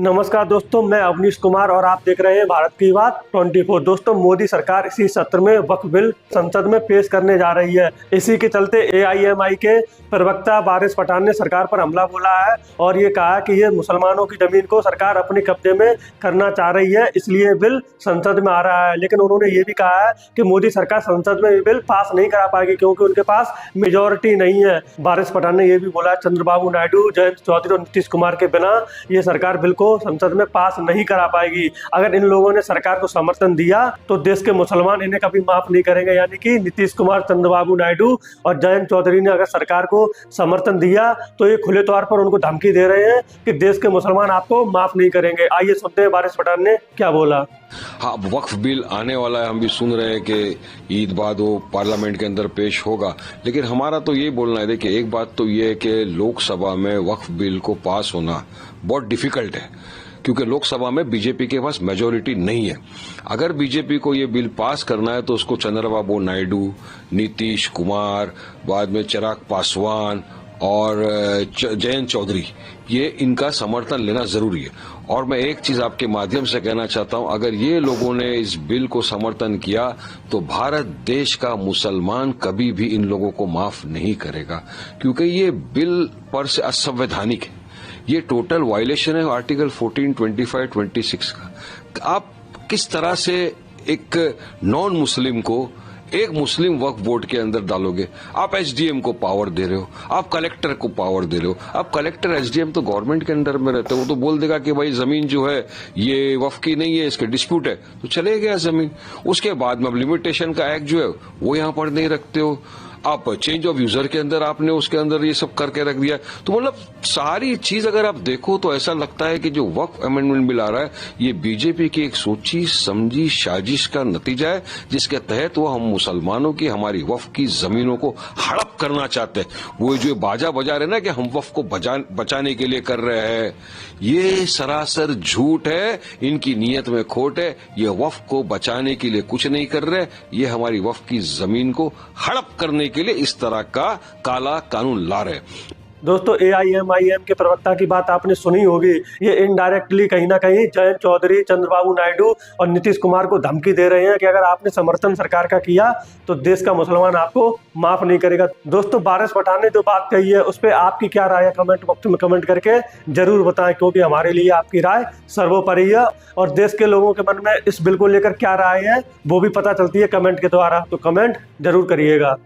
नमस्कार दोस्तों, मैं अवनीश कुमार और आप देख रहे हैं भारत की बात 24। दोस्तों, मोदी सरकार इसी सत्र में वक्फ बिल संसद में पेश करने जा रही है। इसी के चलते एआईएमआई के प्रवक्ता वारिस पठान ने सरकार पर हमला बोला है और ये कहा कि ये मुसलमानों की जमीन को सरकार अपने कब्जे में करना चाह रही है, इसलिए बिल संसद में आ रहा है। लेकिन उन्होंने ये भी कहा है कि मोदी सरकार संसद में ये बिल पास नहीं करा पाएगी क्योंकि उनके पास मेजोरिटी नहीं है। वारिस पठान ने यह भी बोला, चंद्रबाबू नायडू, जयंत चौधरी और नीतीश कुमार के बिना ये सरकार बिल को संसद में पास नहीं करा पाएगी। अगर इन लोगों ने सरकार को समर्थन दिया तो देश के मुसलमान इन्हें कभी माफ नहीं करेंगे। यानी कि नीतीश कुमार, चंद्रबाबू नायडू और जयंत चौधरी ने अगर सरकार को समर्थन दिया तो ये खुले तौर पर उनको धमकी दे रहे हैं कि देश के मुसलमान आपको माफ नहीं करेंगे। आइए सुनते हैं वारिस पठान ने क्या बोला। हाँ, वक्फ बिल आने वाला है। हम भी सुन रहे हैं कि ईद बाद वो पार्लियामेंट के अंदर पेश होगा, लेकिन हमारा तो ये बोलना है, देखिए एक बात तो ये है कि लोकसभा में वक्फ बिल को पास होना बहुत डिफिकल्ट है क्योंकि लोकसभा में बीजेपी के पास मेजोरिटी नहीं है। अगर बीजेपी को ये बिल पास करना है तो उसको चंद्रबाबू नायडू, नीतीश कुमार, बाद में चिराग पासवान और जयंत चौधरी, ये इनका समर्थन लेना जरूरी है। और मैं एक चीज आपके माध्यम से कहना चाहता हूं, अगर ये लोगों ने इस बिल को समर्थन किया तो भारत देश का मुसलमान कभी भी इन लोगों को माफ नहीं करेगा क्योंकि ये बिल पर से असंवैधानिक है। ये टोटल वायलेशन है आर्टिकल 14, 25, 26 का। आप किस तरह से एक नॉन मुस्लिम को एक मुस्लिम वक्फ बोर्ड के अंदर डालोगे? आप एसडीएम को पावर दे रहे हो, आप कलेक्टर को पावर दे रहे हो। आप कलेक्टर, एसडीएम तो गवर्नमेंट के अंडर में रहते हो, वो तो बोल देगा कि भाई जमीन जो है ये वक्फ की नहीं है, इसके डिस्प्यूट है, तो चले गया जमीन। उसके बाद में अब लिमिटेशन का एक्ट जो है वो यहां पर नहीं रखते हो। आप चेंज ऑफ यूजर के अंदर आपने उसके अंदर ये सब करके रख दिया। तो मतलब सारी चीज अगर आप देखो तो ऐसा लगता है कि जो वक्फ अमेंडमेंट बिल आ रहा है ये बीजेपी की एक सोची समझी साजिश का नतीजा है, जिसके तहत वो हम मुसलमानों की, हमारी वक्फ की जमीनों को हड़प करना चाहते हैं। वो जो बाजा बजा रहे ना कि हम वक्फ को बचाने के लिए कर रहे हैं, ये सरासर झूठ है। इनकी नीयत में खोट है। ये वक्फ को बचाने के लिए कुछ नहीं कर रहे, ये हमारी वक्फ की जमीन को हड़प करने के लिए इस तरह का काला कानून ला रहे। दोस्तों, एआईएमआईएम के प्रवक्ता की बात आपने सुनी होगी। ये इनडायरेक्टली कहीं ना कहीं जयंत चौधरी, चंद्रबाबू नायडू और नीतीश कुमार को धमकी दे रहे हैं कि अगर आपने समर्थन सरकार का किया तो देश का मुसलमान आपको माफ नहीं करेगा। दोस्तों, वारिस पठान ने जो बात कही है उस पर आपकी क्या राय है, कमेंट बॉक्स में कमेंट करके जरूर बताएं, क्योंकि हमारे लिए आपकी राय सर्वोपरि है और देश के लोगों के मन में इस बिल को लेकर क्या राय है वो भी पता चलती है कमेंट के द्वारा। तो कमेंट जरूर करिएगा।